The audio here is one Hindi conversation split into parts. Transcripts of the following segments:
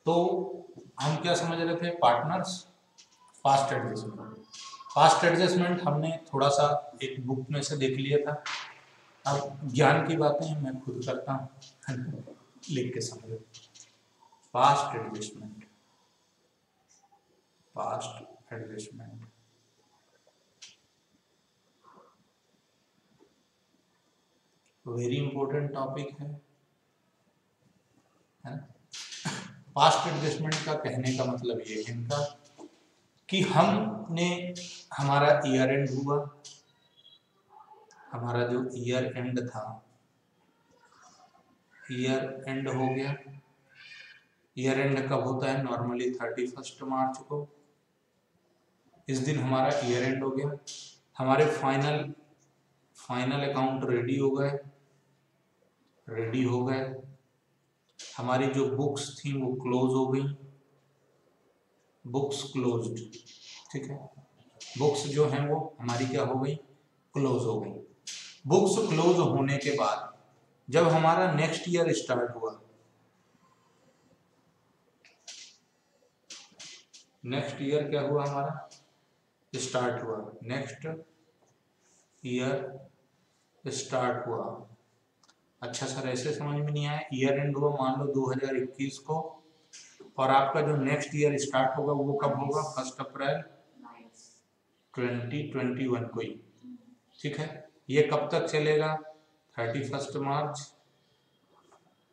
तो हम क्या समझ रहे थे, partners fast adjustment. Fast adjustment हमने थोड़ा सा एक बुक में से देख लिया था। अब ज्ञान की बातें मैं खुद करता हूँ, लिख के समझो। Fast adjustment, fast adjustment very important topic है। फास्ट एडजस्टमेंट का कहने का मतलब ये है इनका कि हमने, हमारा ईयर एंड हुआ, हमारा जो ईयर एंड था, ईयर एंड हो गया। ईयर एंड कब होता है? नॉर्मली 31 मार्च को। इस दिन हमारा ईयर एंड हो गया, हमारे फाइनल अकाउंट रेडी हो गए, हमारी जो बुक्स थी वो क्लोज हो गई, बुक्स क्लोज्ड, ठीक है। बुक्स जो हैं वो हमारी क्या हो गई? क्लोज हो गई। बुक्स क्लोज होने के बाद जब हमारा नेक्स्ट ईयर स्टार्ट हुआ, नेक्स्ट ईयर क्या हुआ? हमारा स्टार्ट हुआ, नेक्स्ट ईयर स्टार्ट हुआ। अच्छा सर ऐसे समझ में नहीं आया। ईयर एंड हुआ मान लो 2021 को, और आपका जो नेक्स्ट ईयर स्टार्ट होगा वो कब होगा? 1 अप्रैल 2021 को ही, ठीक है। ये कब तक चलेगा? 31 मार्च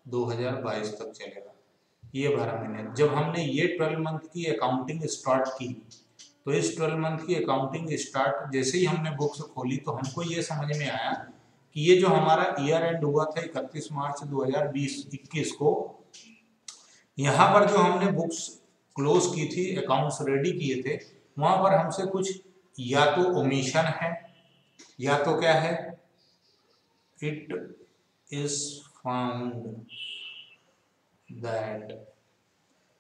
2022 तक चलेगा, ये 12 महीने। जब हमने ये 12 मंथ की अकाउंटिंग स्टार्ट की, तो इस 12 मंथ की अकाउंटिंग स्टार्ट जैसे ही हमने बुक्स खोली तो हमको ये समझ में आया कि ये जो हमारा ईयर एंड हुआ था 31 मार्च 2021 को, यहाँ पर जो हमने बुक्स क्लोज की थी, अकाउंट्स रेडी किए थे, वहां पर हमसे कुछ या तो ओमिशन है या तो क्या है, इट इज फाउंड दैट,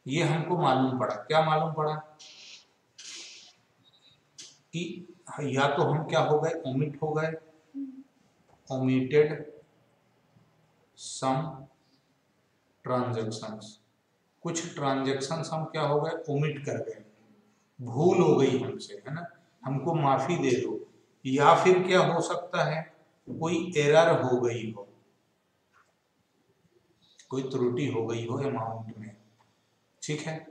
ये हमको मालूम पड़ा। क्या मालूम पड़ा? कि या तो हम क्या हो गए? ओमिट हो गए, ओमिटेड सम ट्रांजैक्शंस, कुछ ट्रांजैक्शंस हम क्या हो गए? ओमिट कर गए, भूल हो गई हमसे, है ना, हमको माफी दे दो। या फिर क्या हो सकता है? कोई एरर हो गई हो, कोई त्रुटि हो गई हो अमाउंट में, ठीक है।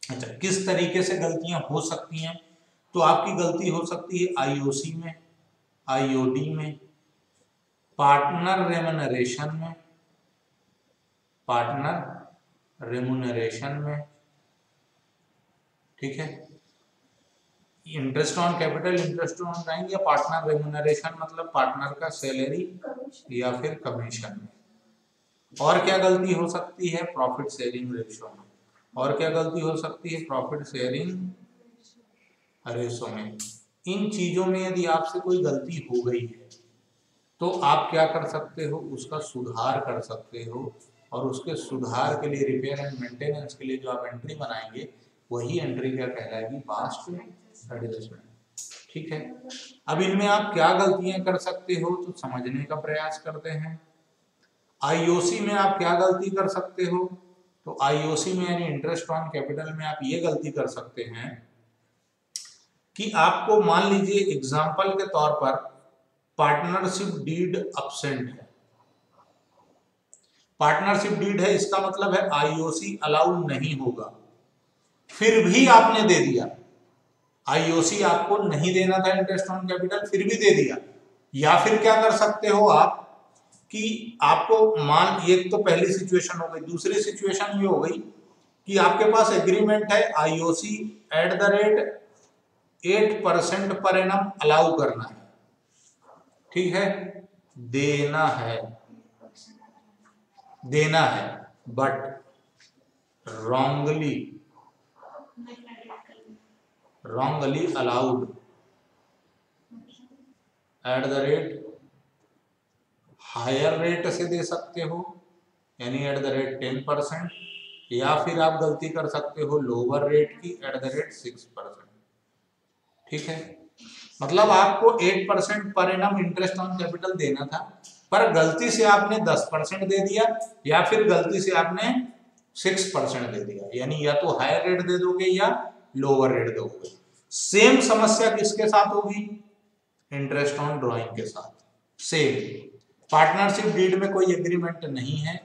अच्छा, किस तरीके से गलतियां हो सकती हैं? तो आपकी गलती हो सकती है आईओसी में, आईओडी में, पार्टनर रेमुनरेशन में, पार्टनर रेमुनरेशन में, ठीक है। Interest on capital, interest on bank, या पार्टनर रेमुनरेशन मतलब पार्टनर का सैलरी या फिर कमीशन में। और क्या गलती हो सकती है? प्रॉफिट शेयरिंग रेशो में। और क्या गलती हो सकती है? प्रॉफिट शेयरिंग रेशो में। इन चीजों में यदि आपसे कोई गलती हो गई है तो आप क्या कर सकते हो? उसका सुधार कर सकते हो, और उसके सुधार के लिए, रिपेयर एंड मेंटेनेंस के लिए जो आप एंट्री बनाएंगे, वही एंट्री क्या कहलाएगी? फास्ट एडजस्टमेंट, ठीक है। अब इनमें आप क्या गलतियां कर सकते हो तो समझने का प्रयास करते हैं। आईओसी में आप क्या गलती कर सकते हो? तो आईओसी में यानी इंटरेस्ट ऑन कैपिटल में आप ये गलती कर सकते हैं कि आपको मान लीजिए एग्जांपल के तौर पर पार्टनरशिप डीड अब्सेंट है। पार्टनरशिप डीड है, इसका मतलब है आईओसी अलाउ नहीं होगा, फिर भी आपने दे दिया। आईओसी आपको नहीं देना था इंटरेस्ट ऑन कैपिटल, फिर भी दे दिया। या फिर क्या कर सकते हो आप कि आपको मान, ये तो पहली सिचुएशन हो गई। दूसरी सिचुएशन ये हो गई कि आपके पास एग्रीमेंट है, आईओसी @8% पर एनम अलाउ करना है, ठीक है, देना है, देना है, but wrongly allowed higher rate से दे सकते हो, यानी @10%, या फिर आप गलती कर सकते हो लोअर रेट की @6%, ठीक है। मतलब आपको 8% per annum interest on capital देना था, पर गलती से आपने 10% दे दिया, या फिर गलती से आपने 6% दे दिया, यानी या तो हायर रेट दे दोगे या लोअर रेट दोगे। सेम समस्या किसके साथ होगी? इंटरेस्ट ऑन ड्रॉइंग के साथ। सेम पार्टनरशिप डीड में कोई एग्रीमेंट नहीं है,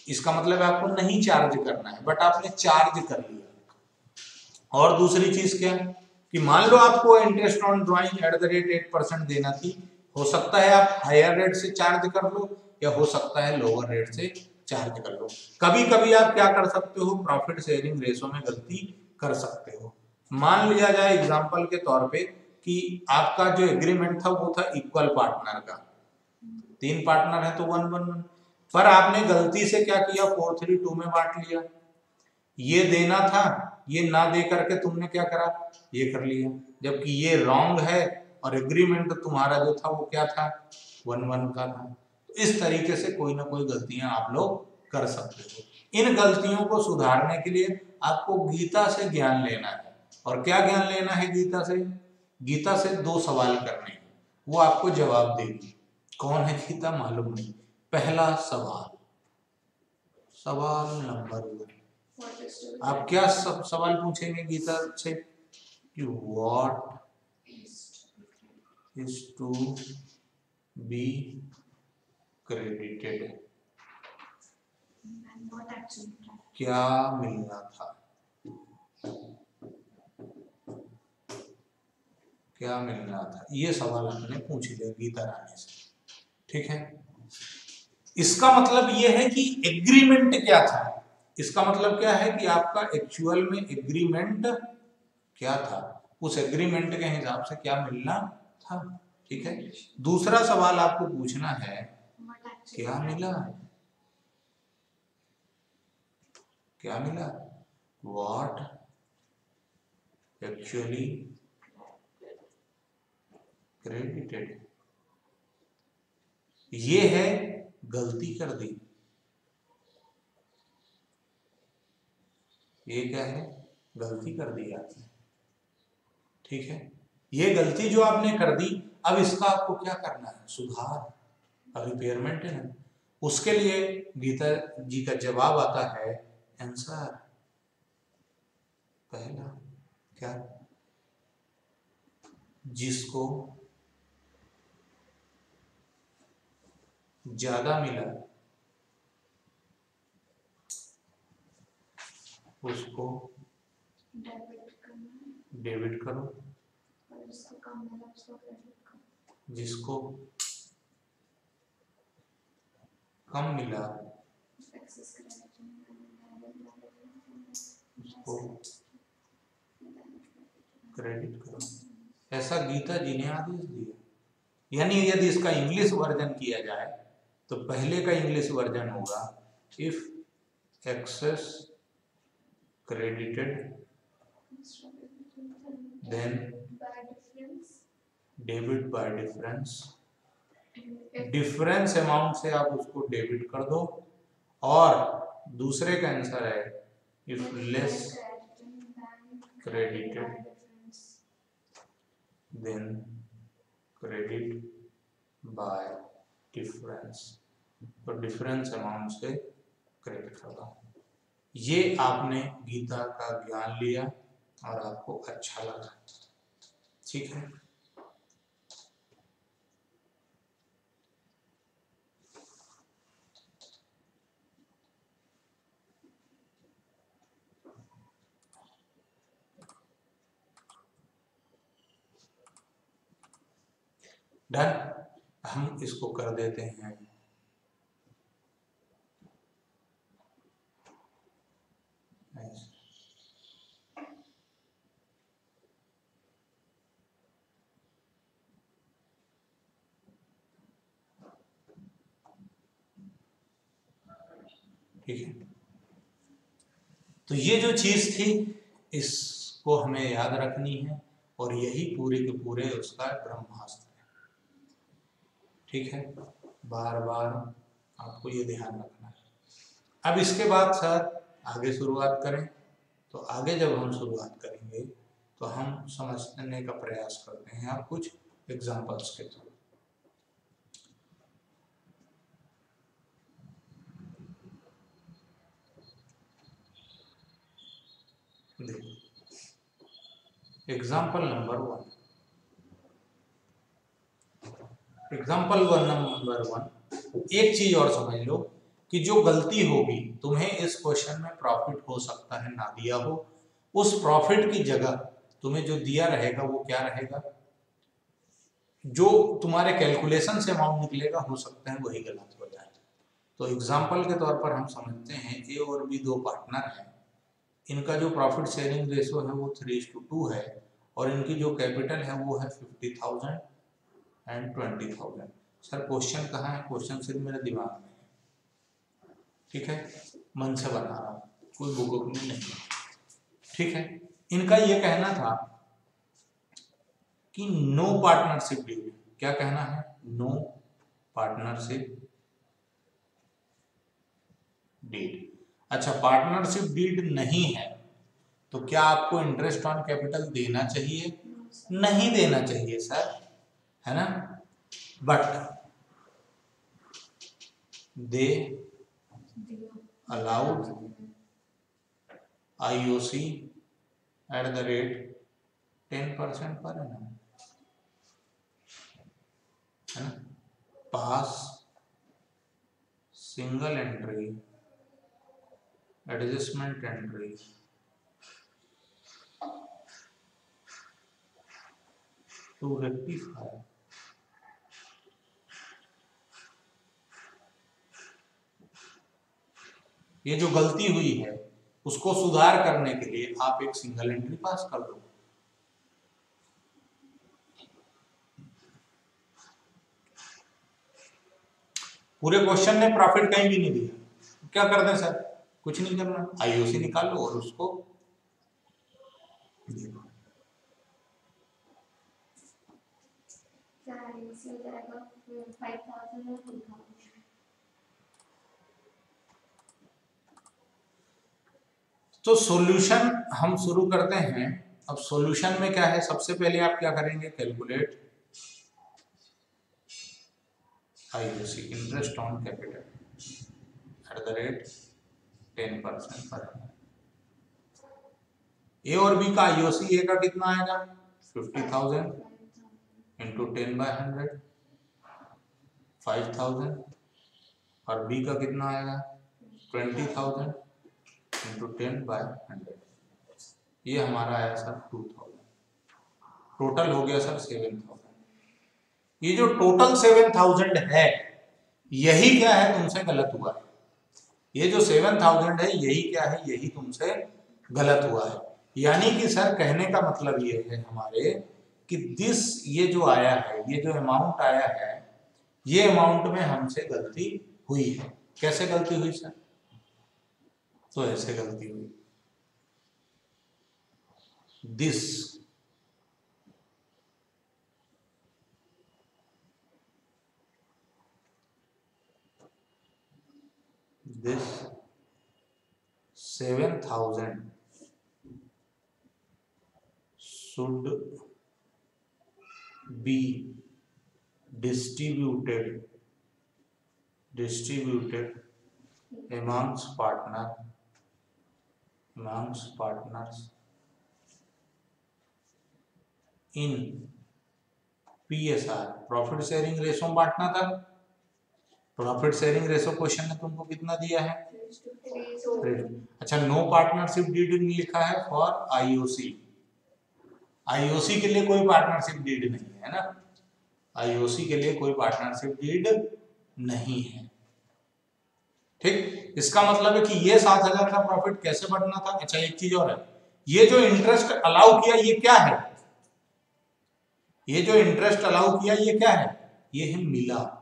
इसका मतलब आपको नहीं चार्ज करना है, बट आपने चार्ज कर लिया। और दूसरी चीज क्या कि मान लो आपको interest on drawing eight the rate 8% देना थी, हो सकता है आप हायर रेट से चार्ज कर लो या हो सकता है लोअर रेट से चार्ज कर लो। कभी कभी आप क्या कर सकते हो, प्रॉफिट शेयरिंग रेशो में गलती कर सकते हो। मान लिया जाए एग्जांपल के तौर पे कि आपका जो एग्रीमेंट था वो था इक्वल पार्टनर का, 3 पार्टनर है तो 1-1-1, पर आपने गलती से क्या किया, 4-3-2 में बांट लिया। ये देना था, ये ना दे करके तुमने क्या करा, ये कर लिया, जबकि ये रॉन्ग है और एग्रीमेंट तुम्हारा जो था वो क्या था, 1-1 का था। तो इस तरीके से कोई ना कोई गलतियां आप लोग कर सकते हो। इन गलतियों को सुधारने के लिए आपको गीता से ज्ञान लेना है। और क्या ज्ञान लेना है गीता से? गीता से 2 सवाल करने हैं, वो आपको जवाब देगी। कौन है गीता मालूम नहीं। पहला सवाल, सवाल नंबर 1, आप क्या सवाल पूछेंगे गीता से कि what is to be credited, क्या मिलना था, क्या मिलना था, ये सवाल आपने पूछ लिया गीता रानी से। ठीक है, इसका मतलब ये है कि एग्रीमेंट क्या था, इसका मतलब क्या है कि आपका एक्चुअल में एग्रीमेंट क्या था, उस एग्रीमेंट के हिसाब से क्या मिलना था। ठीक है, दूसरा सवाल आपको पूछना है क्या मिला, क्या मिला, व्हाट एक्चुअली क्रेडिटेड। ये है गलती कर दी, ये क्या है, गलती कर दी आपने। ठीक है, ये गलती जो आपने कर दी, अब इसका आपको क्या करना है, सुधार, रिपेयरमेंट है ना। उसके लिए गीता जी का जवाब आता है आंसर। पहला क्या, जिसको ज्यादा मिला उसको डेबिट करो, जिसको कम मिला उसको क्रेडिट करो। ऐसा गीता जी ने आदेश दिया। यानी यदि इसका इंग्लिश वर्जन किया जाए तो पहले का इंग्लिश वर्जन होगा if excess credited then debit by difference, difference amount से आप उसको डेबिट कर दो। और दूसरे का आंसर है if less credited then credit by difference, तो डिफरेंस अमाउंट से क्रेडिट कर दो। ये आपने गीता का ज्ञान लिया और आपको अच्छा लगा। ठीक है, डन। हम इसको कर देते हैं ठीक है। तो ये जो चीज थी इसको हमें याद रखनी है और यही पूरे के पूरे उसका ब्रह्मास्त्र है। ठीक है, बार बार आपको ये ध्यान रखना है। अब इसके बाद सर आगे शुरुआत करें, तो आगे जब हम शुरुआत करेंगे तो हम समझने का प्रयास करते हैं आप कुछ एग्जांपल्स के थ्रू। एग्जाम्पल नंबर 1, एक चीज और समझ लो कि जो गलती होगी तुम्हें इस क्वेश्चन में प्रॉफिट हो सकता है ना दिया हो, उस प्रॉफिट की जगह तुम्हें जो दिया रहेगा वो क्या रहेगा, जो तुम्हारे कैलकुलेशन से अमाउंट निकलेगा हो सकता है वही गलत हो जाए। तो एग्जाम्पल के तौर पर हम समझते हैं ए और बी दो पार्टनर हैं, इनका जो प्रॉफिट शेयरिंग रेशो है वो 3:2 है और इनकी जो कैपिटल है वो है 50,000 एंड 20,000। सर क्वेश्चन कहाँ है? क्वेश्चन सिर्फ मेरे दिमाग में है, ठीक है, मन से बना रहा हूँ, कोई बुक में नहीं, ठीक है। इनका ये कहना था कि नो पार्टनरशिप डीड, क्या कहना है? No partnership deed. अच्छा, पार्टनरशिप डीड नहीं है तो क्या आपको इंटरेस्ट ऑन कैपिटल देना चाहिए? नहीं देना चाहिए सर, है ना, but they allowed IOC at the rate 10% पर एनम, है ना, pass single entry adjustment entry to rectify ये जो गलती हुई है उसको सुधार करने के लिए आप एक सिंगल एंट्री पास कर दो। पूरे क्वेश्चन ने प्रॉफिट कहीं भी नहीं दिया, क्या कर दें सर? कुछ नहीं करना, IOC निकाल लो और उसको तो सॉल्यूशन हम शुरू करते हैं। अब सॉल्यूशन में क्या है, सबसे पहले आप क्या करेंगे? Calculate IOC interest on capital eight the rate 10% पर एनम। ए और बी का IOC, ए का कितना आएगा? 50,000 इंटू 10/100 5,000 और बी का कितना आएगा? 20,000 इंटू 10/100, ये हमारा आया सर 2,000। टोटल हो गया सर 7,000। ये जो टोटल 7,000 है यही क्या है? तुमसे गलत हुआ है। ये जो 7,000 है यही क्या है? यही तुमसे गलत हुआ है। यानी कि सर कहने का मतलब ये है हमारे कि ये जो आया है, ये जो अमाउंट आया है, ये अमाउंट में हमसे गलती हुई है। कैसे गलती हुई सर? तो ऐसे गलती हुई, this this 7,000 should be distributed amongst partners in PSR, profit sharing ratio में बांटना था। प्रॉफिट शेयरिंग रेशो क्वेश्चन ने तुमको कितना दिया है? 3. अच्छा, नो पार्टनरशिप डीड लिखा है फॉर IOC के लिए कोई पार्टनरशिप डीड नहीं है ना, IOC के लिए कोई पार्टनरशिप डीड नहीं है, ठीक। इसका मतलब है कि ये 7,000 का प्रॉफिट कैसे बढ़ना था? अच्छा, एक चीज और है, ये जो इंटरेस्ट अलाउ किया ये क्या है? ये जो इंटरेस्ट अलाउ किया ये क्या है? ये है मिला।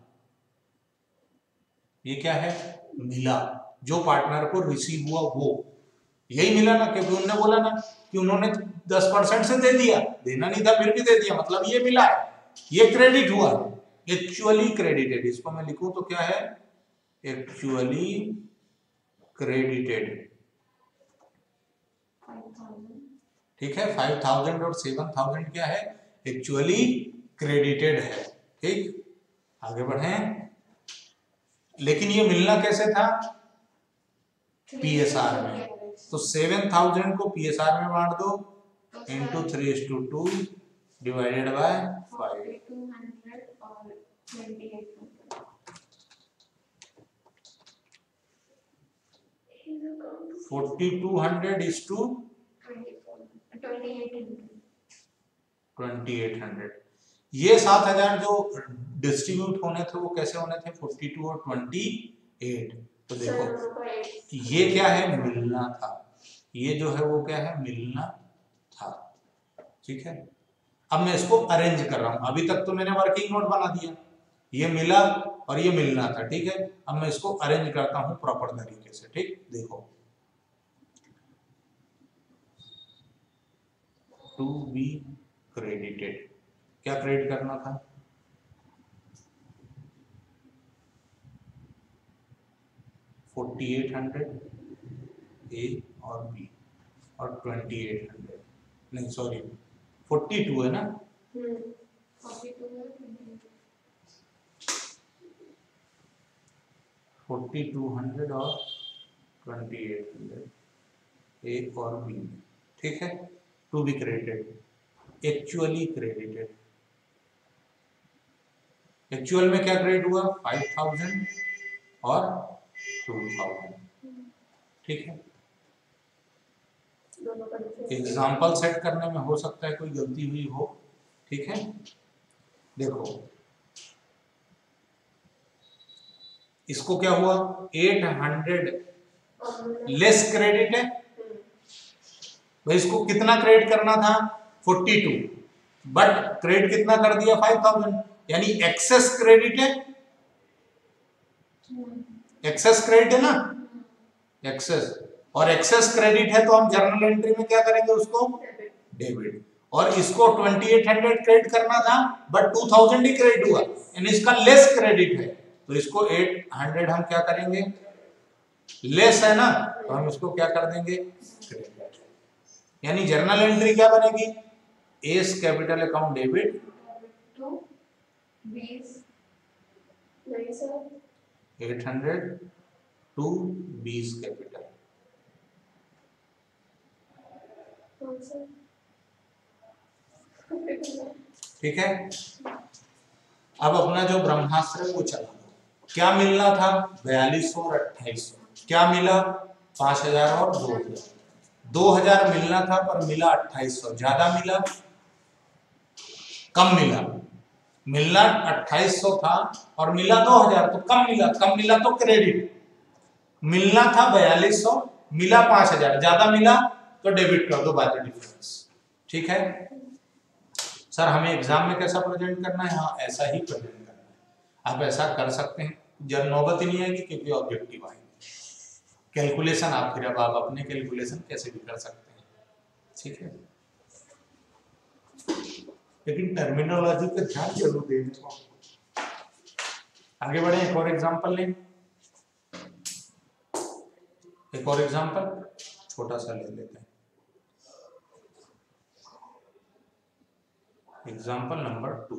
ये क्या है? मिला। जो पार्टनर को रिसीव हुआ वो यही मिला ना, क्योंकि उन्होंने बोला ना कि उन्होंने 10% से दे दिया, देना नहीं था फिर भी दे दिया, मतलब ये मिला है, ये क्रेडिट हुआ, एक्चुअली क्रेडिटेड। इसको मैं लिखूं तो क्या है? एक्चुअली क्रेडिटेड, ठीक है। 5,000 और 7,000 क्या है? एक्चुअली क्रेडिटेड है, ठीक। आगे बढ़े। लेकिन ये मिलना कैसे था? पीएसआर में, तो 7000 को पीएसआर में बांट दो into 3:2 divided by 5। 4200 is to 2800। ये 7000 जो डिस्ट्रीब्यूट होने थे वो कैसे होने थे, 42 और 28। तो देखो ये क्या है, मिलना था, ये जो है वो क्या है, मिलना था। ठीक है, अब मैं इसको अरेंज कर रहा हूं। अभी तक तो मैंने वर्किंग नोट बना दिया, ये मिला और ये मिलना था। ठीक है, अब मैं इसको अरेंज करता हूं प्रॉपर तरीके से। ठीक, देखो टू बी क्रेडिटेड, क्या क्रेडिट करना था, 4800 ए और बी और 2800, नहीं सॉरी 42 है ना, 4200 और 2800 ए और बी। ठीक है, to be credited, actually credited, actual में क्या क्रेडिट हुआ, 5000 और 2000। ठीक है, एग्जाम्पल सेट करने में हो सकता है कोई गलती हुई हो। ठीक है, देखो इसको क्या हुआ, 800 लेस क्रेडिट है भाई, इसको कितना क्रेडिट करना था 42, बट क्रेडिट कितना कर दिया 5000, यानी एक्सेस क्रेडिट है, एक्सेस क्रेडिट है ना, एक्सेस, और एक्सेस क्रेडिट है तो हम जर्नल एंट्री में क्या करेंगे, उसको डेबिट। और इसको 2800 क्रेडिट करना था बट 2000 ही क्रेडिट हुआ, यानी इसका लेस क्रेडिट है, तो इसको 800 हम क्या करेंगे, लेस है ना, तो हम इसको क्या कर देंगे क्रेडिट। यानी जर्नल एंट्री क्या बनेगी, S capital account debit 800 to 20 capital. ठीक है, अब अपना जो ब्रह्मास्त्र है वो चला दो। क्या मिलना था, 4200 और 2800, क्या मिला 5000 और 2000। 2000 मिलना था पर मिला 2800, ज्यादा मिला कम मिला, मिलना 2800 था और मिला 2000, तो कम मिला, कम मिला तो क्रेडिट, मिलना था 4200 मिला 5000, ज्यादा मिला तो डेबिट कर दो बाय द डिफरेंस। ठीक है सर, हमें एग्जाम में कैसा प्रेजेंट करना है, हाँ ऐसा ही प्रेजेंट करना है, आप ऐसा कर सकते हैं, जब नौबत ही नहीं आएगी क्योंकि ऑब्जेक्टिव आएंगे। कैलकुलेशन आप फिर अब आप अपने कैलकुलेशन कैसे भी कर सकते हैं। ठीक है, लेकिन टर्मिनोलॉजी पे ध्यान जरूर देने को। आगे बढ़े, एक और एग्जांपल लें, एक और एग्जांपल छोटा सा ले लेते हैं। एग्जांपल नंबर 2,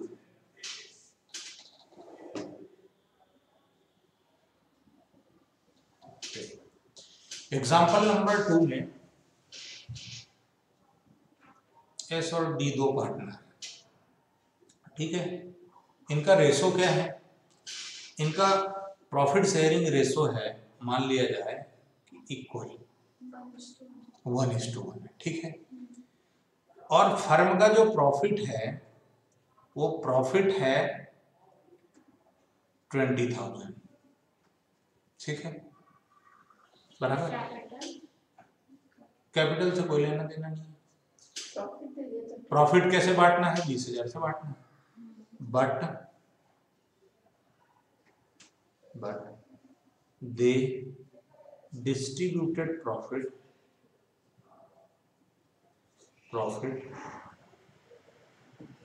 एग्जांपल नंबर 2 में एस और डी दो पार्टनर, ठीक है, इनका रेशो क्या है, इनका प्रॉफिट शेयरिंग रेशो है, मान लिया जाए इक्वल 1:1 है। ठीक है, और फर्म का जो प्रॉफिट है वो प्रॉफिट है 20,000। ठीक है, बराबर, कैपिटल से कोई लेना देना नहीं है, प्रॉफिट कैसे बांटना है, 20,000 से बांटना है, but they distributed profit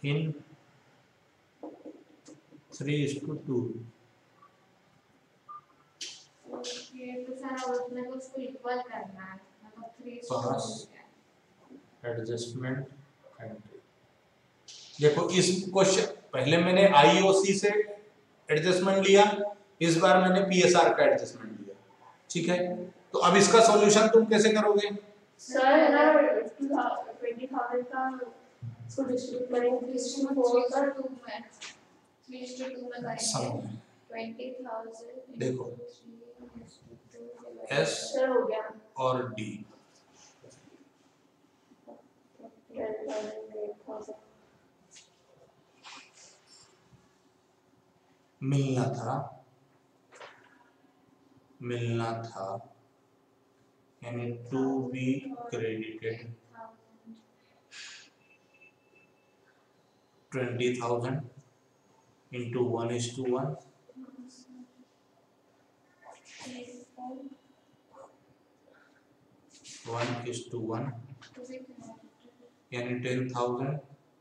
in 3:2। Pass adjustment entry. देखो इस क्वेश्चन, पहले मैंने आईओसी से एडजस्टमेंट लिया, इस बार मैंने पीएसआर का एडजस्टमेंट लिया। ठीक है, तो अब इसका सॉल्यूशन तुम कैसे करोगे? सर ना 20,000 का इसको डिस्ट्रीब्यूट करेंगे 3/4 का 2 में 3:2 में करेंगे 20,000 देखो S सर हो गया और D 10,000 मिलना था यानी टू बी क्रेडिटेड 20,000 into 1:1 1:1 यानी 10,000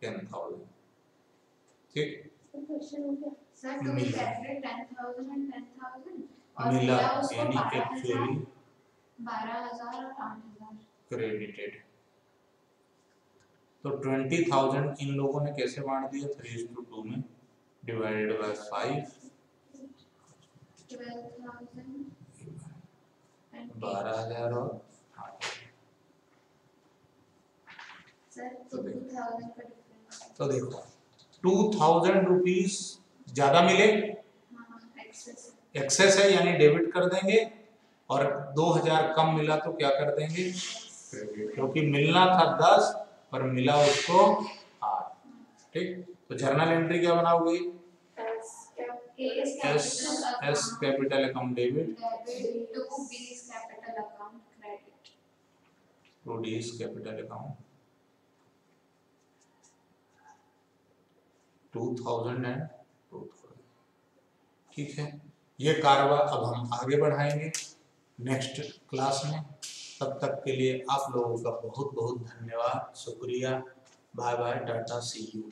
10,000 ठीक मिला यानी एक्चुअली 12,000 और 8,000 क्रेडिटेड। तो 20,000 इन लोगों ने कैसे बांट दिया 3:2 में डिवाइडेड बाय 5 12,000 और 8,000 तो देखो 2,000 रुपीज ज्यादा मिले एक्सेस है यानी डेबिट कर देंगे और 2,000 कम मिला तो क्या कर देंगे क्रेडिट, क्योंकि मिलना था 10 पर मिला उसको 8। ठीक, तो जर्नल एंट्री क्या बनाओगे S capital account debit to D's capital account 2,000 and 2,000। ठीक है, ये कारवा अब हम आगे बढ़ाएंगे नेक्स्ट क्लास में। तब तक के लिए आप लोगों का बहुत बहुत धन्यवाद, शुक्रिया, bye bye, tata, see you.